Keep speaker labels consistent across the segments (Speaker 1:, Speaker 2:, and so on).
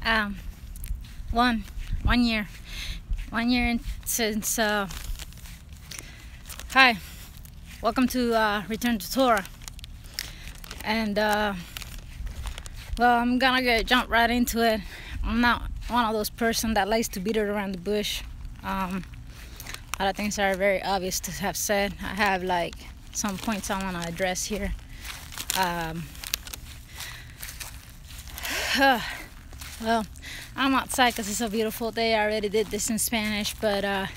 Speaker 1: Um, one, 1 year, 1 year since. Hi, welcome to Return to Torah, and well, I'm gonna jump right into it. I'm not one of those person that likes to beat it around the bush. A lot of things are very obvious to have said. I have like some points I want to address here. Well, I'm outside because it's a beautiful day. I already did this in Spanish, but I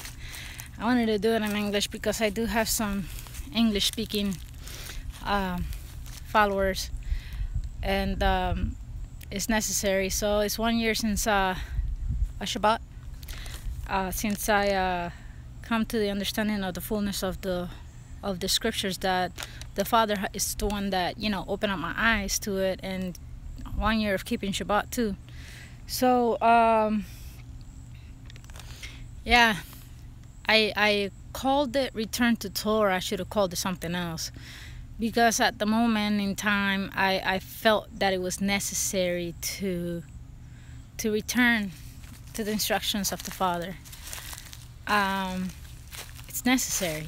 Speaker 1: wanted to do it in English because I do have some English-speaking followers, and it's necessary. So it's 1 year since a Shabbat, since I come to the understanding of the fullness of the scriptures, that the Father is the one that opened up my eyes to it, and 1 year of keeping Shabbat too. So yeah, I called it Return to Torah. I should have called it something else, because at the moment in time I felt that it was necessary to return to the instructions of the Father. It's necessary,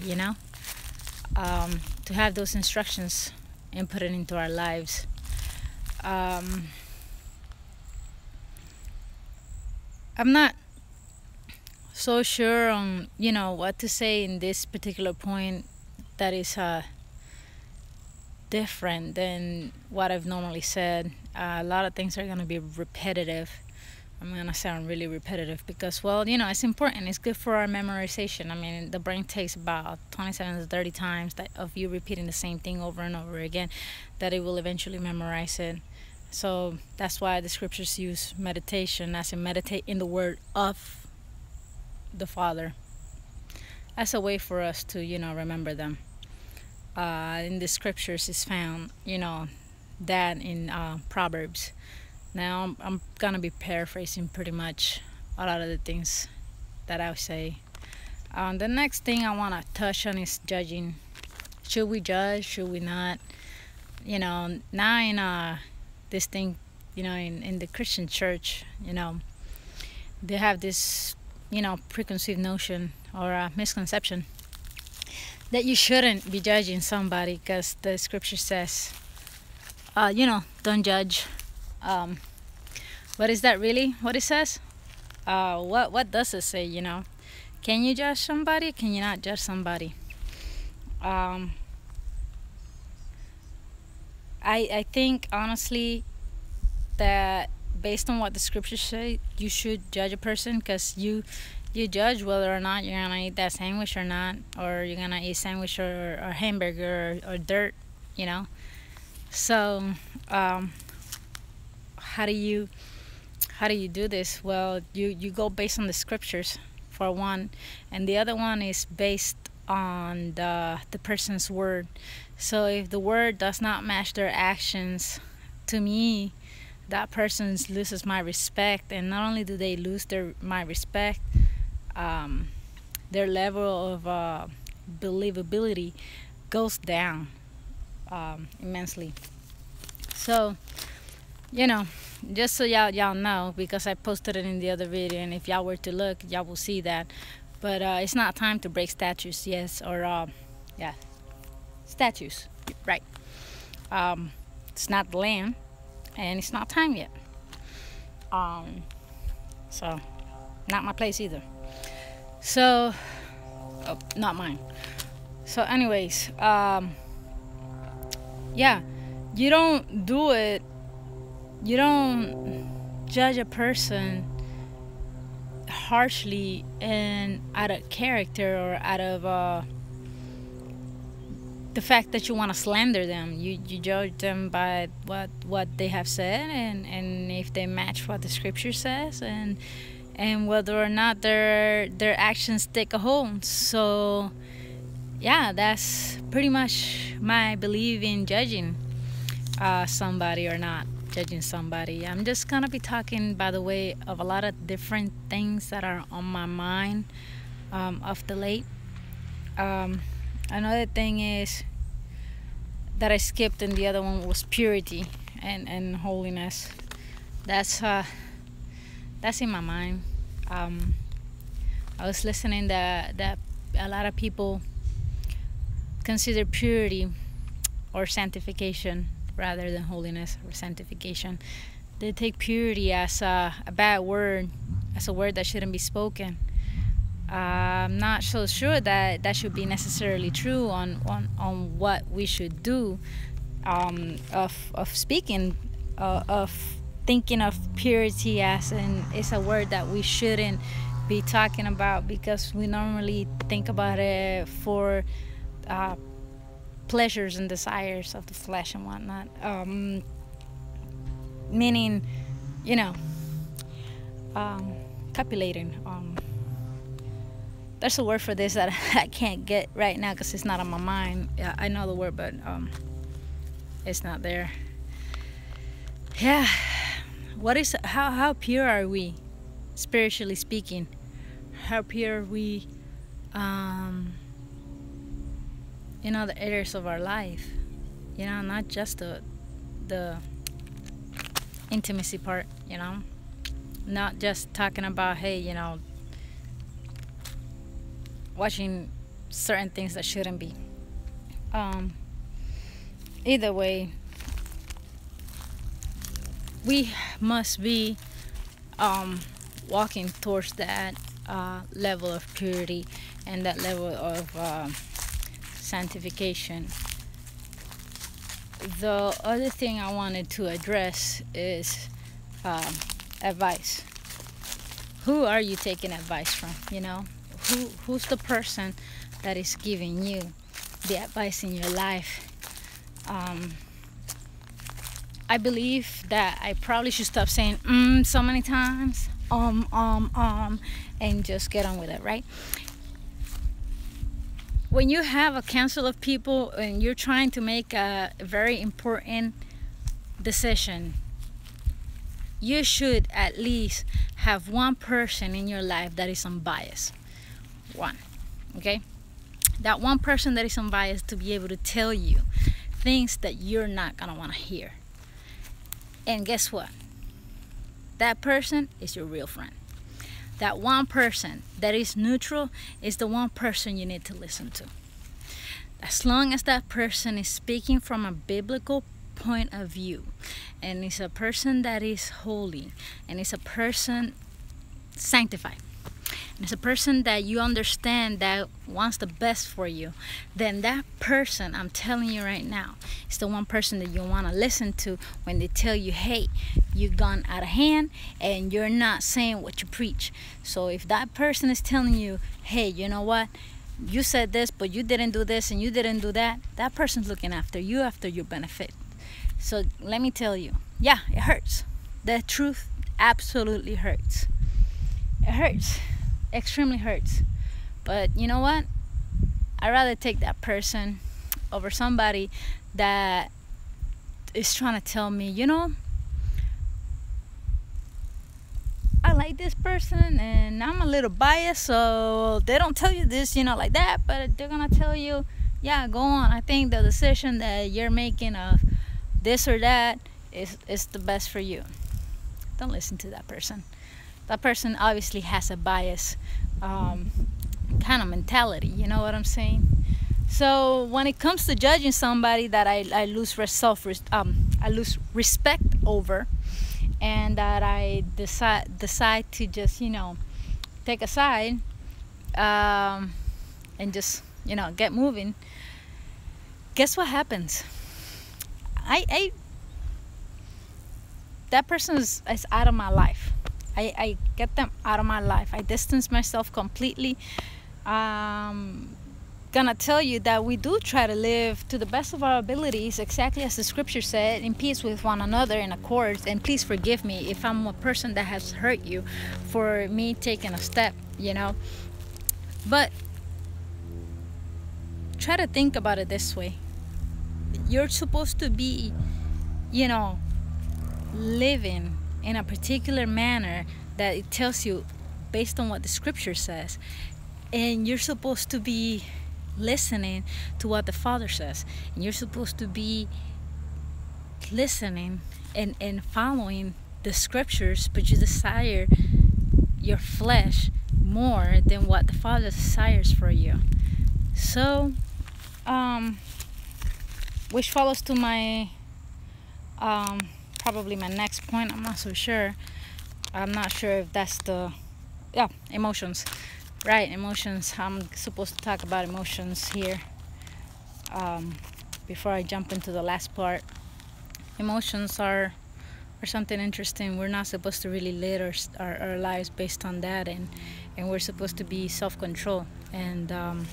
Speaker 1: to have those instructions and put it into our lives. I'm not so sure on what to say in this particular point that is different than what I've normally said. A lot of things are going to be repetitive. I'm going to sound really repetitive because, well, it's important. It's good for our memorization. I mean, the brain takes about 27 to 30 times of you repeating the same thing over and over again that it will eventually memorize it. So that's why the scriptures use meditation, as in meditate in the word of the Father. That's a way for us to, remember them. In the scriptures is found, that in Proverbs. Now I'm gonna be paraphrasing pretty much a lot of the things that I say. The next thing I want to touch on is judging. Should we judge? Should we not? Now in this thing, in the Christian church, they have this, preconceived notion or a misconception that you shouldn't be judging somebody because the scripture says, don't judge. But is that really what it says? What does it say? Can you judge somebody? Can you not judge somebody? I think honestly that based on what the scriptures say, you should judge a person, because you judge whether or not you're gonna eat that sandwich or not, or you're gonna eat sandwich or hamburger or dirt, So how do you do this? Well, you go based on the scriptures for one, and the other one is based on the person's word. So if the word does not match their actions, to me, that person loses my respect. And not only do they lose my respect, their level of believability goes down immensely. So just so y'all know, because I posted it in the other video, and if y'all were to look, y'all will see that. But it's not time to break statues, yes, or yeah, statues, right? It's not the land, and it's not time yet. So not my place either. So not mine. So anyways, yeah, you don't do it. You don't judge a person harshly and out of character, or out of the fact that you want to slander them. You judge them by what they have said, and if they match what the scripture says, and whether or not their actions take a hold. So yeah, that's pretty much my belief in judging somebody or not judging somebody. I'm just gonna be talking, by the way, of a lot of different things that are on my mind of the late. Another thing is that I skipped, and the other one was purity and holiness. That's That's in my mind. um, I was listening that a lot of people consider purity or sanctification rather than holiness or sanctification. They take purity as a bad word, as a word that shouldn't be spoken. I'm not so sure that that should be necessarily true on what we should do, of speaking, of thinking of purity as in it's a word that we shouldn't be talking about, because we normally think about it for uh, pleasures and desires of the flesh and whatnot. Meaning, you know, copulating. There's a word for this that I can't get right now because it's not on my mind. Yeah, I know the word, but it's not there. Yeah. How pure are we, spiritually speaking? How pure are we in other areas of our life? You know, not just the intimacy part, you know? Not just talking about, hey, you know, watching certain things that shouldn't be. Either way, we must be walking towards that level of purity and that level of sanctification. The other thing I wanted to address is advice. Who are you taking advice from? You know, who's the person that is giving you the advice in your life? I believe that I probably should stop saying so many times, and just get on with it, right? When you have a council of people and you're trying to make a very important decision, you should at least have one person in your life that is unbiased. One, okay? That one person that is unbiased to be able to tell you things that you're not gonna want to hear. And guess what? That person is your real friend. That one person that is neutral is the one person you need to listen to. As long as that person is speaking from a biblical point of view, and is a person that is holy, and is a person sanctified, and it's a person that you understand that wants the best for you, then that person, I'm telling you right now, is the one person that you want to listen to when they tell you, hey, you've gone out of hand and you're not saying what you preach. So if that person is telling you, hey, you know what, you said this but you didn't do this and you didn't do that, that person's looking after you, after your benefit. So let me tell you, yeah, it hurts. The truth absolutely hurts. It hurts, extremely hurts. But you know what, I'd rather take that person over somebody that is trying to tell me, you know, I like this person and I'm a little biased, so they don't tell you this, you know, like that, but they're gonna tell you, yeah, go on, I think the decision that you're making of this or that is the best for you. Don't listen to that person. That person obviously has a bias kind of mentality, you know what I'm saying? So when it comes to judging somebody that I lose I lose respect over, and that I decide to just, you know, take a side, and just, you know, get moving, guess what happens? I that person is out of my life. I get them out of my life. I distance myself completely. Gonna tell you that we do try to live to the best of our abilities, exactly as the scripture said, in peace with one another, in accord. And please forgive me if I'm a person that has hurt you for me taking a step, you know. But try to think about it this way. You're supposed to be, you know, living in a particular manner that it tells you based on what the scripture says, and you're supposed to be listening to what the Father says, and you're supposed to be listening and following the scriptures, but you desire your flesh more than what the Father desires for you. So which follows to my probably my next point. I'm not so sure. I'm not sure if that's the emotions, right? Emotions. I'm supposed to talk about emotions here before I jump into the last part. Emotions are something interesting. We're not supposed to really live our lives based on that, and we're supposed to be self-control. And I'm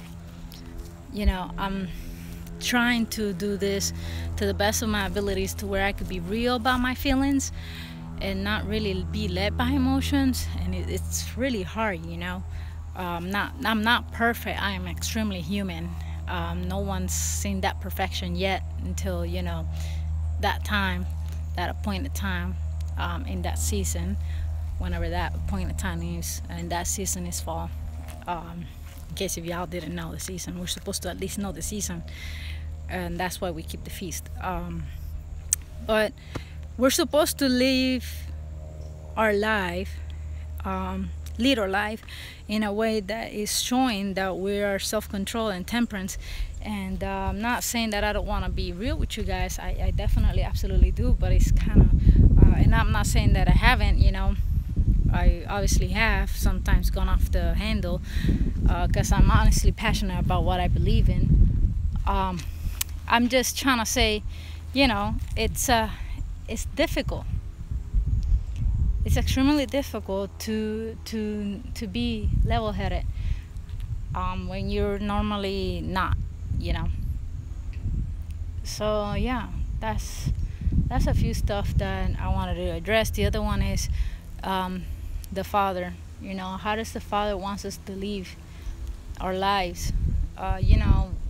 Speaker 1: trying to do this to the best of my abilities, to where I could be real about my feelings and not really be led by emotions. And it's really hard. I'm not perfect. I am extremely human. No one's seen that perfection yet until that time, that appointed time, in that season, whenever that appointed time is. And that season is fall. In case if y'all didn't know the season, we're supposed to at least know the season, and that's why we keep the feast. But we're supposed to live our life, lead our life in a way that is showing that we are self-control and temperance. And I'm not saying that I don't want to be real with you guys. I definitely, absolutely do. But it's kind of, and I'm not saying that I haven't. I obviously have sometimes gone off the handle, because I'm honestly passionate about what I believe in. I'm just trying to say, it's difficult. It's extremely difficult to be level-headed when you're normally not. So yeah, that's a few stuff that I wanted to address. The other one is the Father. How does the Father wants us to live our lives?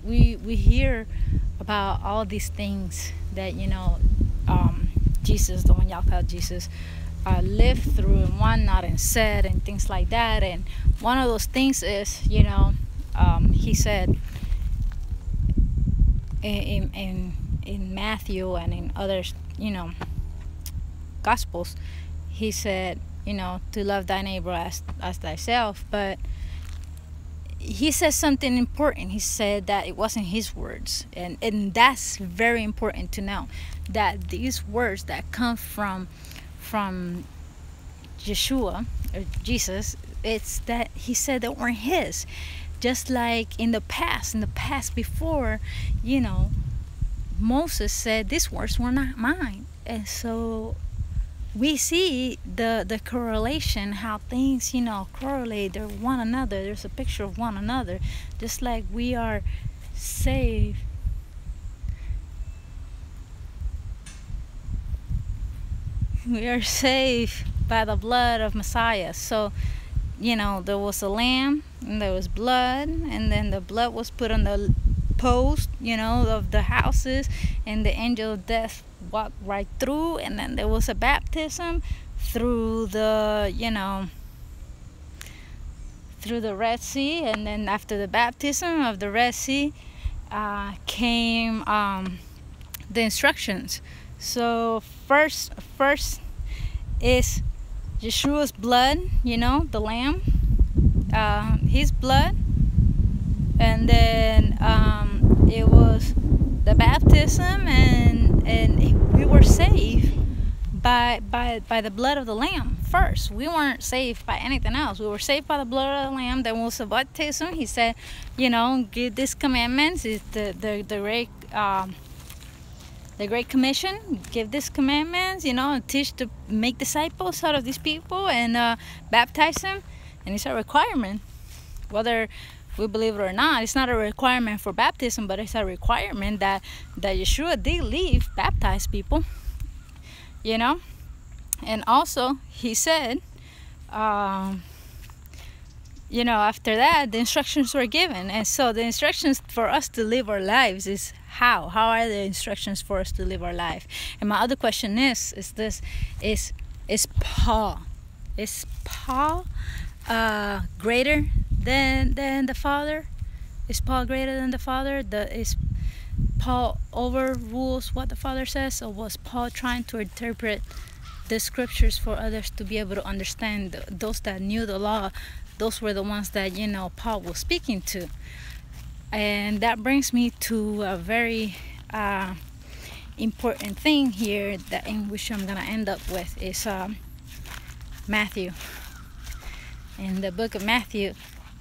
Speaker 1: We hear about all these things that Jesus, the one y'all call Jesus, lived through and whatnot and said and things like that. And one of those things is, he said in Matthew and in other Gospels, he said, to love thy neighbor as thyself. But he says something important. He said that it wasn't his words, and that's very important to know, that these words that come from Yeshua or Jesus, it's that he said that weren't his. Just like in the past before, Moses said these words were not mine. And so we see the correlation, how things correlate. They're one another. There's a picture of one another. Just like we are saved by the blood of Messiah. So there was a lamb and there was blood, and then the blood was put on the post of the houses, and the angel of death walked right through. And then there was a baptism through the through the Red Sea. And then after the baptism of the Red Sea came the instructions. So first is Yeshua's blood, the lamb, his blood. And then it was the baptism, and we were saved by the blood of the lamb first. We weren't saved by anything else. We were saved by the blood of the lamb. Then was the baptism. He said, give these commandments. Is the Great Commission. Give these commandments, teach to make disciples out of these people, and baptize them. And it's a requirement, whether we believe it or not. It's not a requirement for baptism, but it's a requirement that Yeshua did leave baptize people, And also he said, after that, the instructions were given. And so the instructions for us to live our lives is how are the instructions for us to live our life? And my other question is Paul greater than the Father? Is Paul greater than the Father? Is Paul overrules what the Father says, or was Paul trying to interpret the scriptures for others to be able to understand. Those that knew the law, those were the ones that, you know, Paul was speaking to. And that brings me to a very important thing here, that in which I'm gonna end up with, is Matthew. In the book of Matthew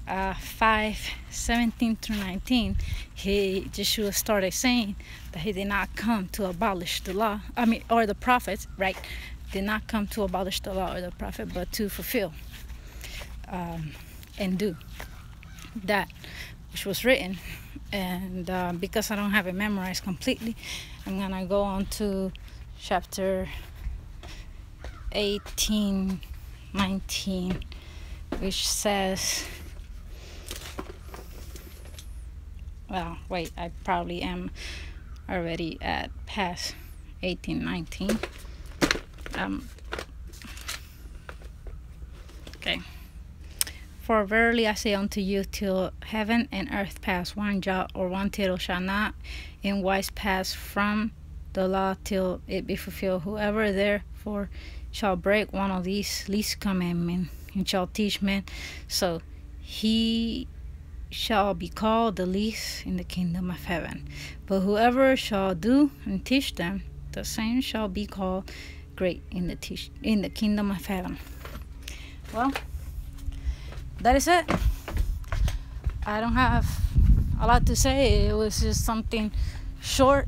Speaker 1: 5:17 through 19, Yeshua started saying that he did not come to abolish the law, or the prophets, right? Did not come to abolish the law or the prophet, but to fulfill and do that which was written. And because I don't have it memorized completely, I'm gonna go on to chapter 18:19, which says, well, wait, I probably am already at past 18:19. Okay. For verily I say unto you, till heaven and earth pass, one jot or one tittle shall not in wise pass from the law till it be fulfilled. Whoever therefore shall break one of these least commandments and shall teach men, so he shall be called the least in the kingdom of heaven. But whoever shall do and teach them, the same shall be called great in the kingdom of heaven. Well, that is it. I don't have a lot to say. It was just something short.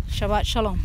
Speaker 1: Shabbat Shalom.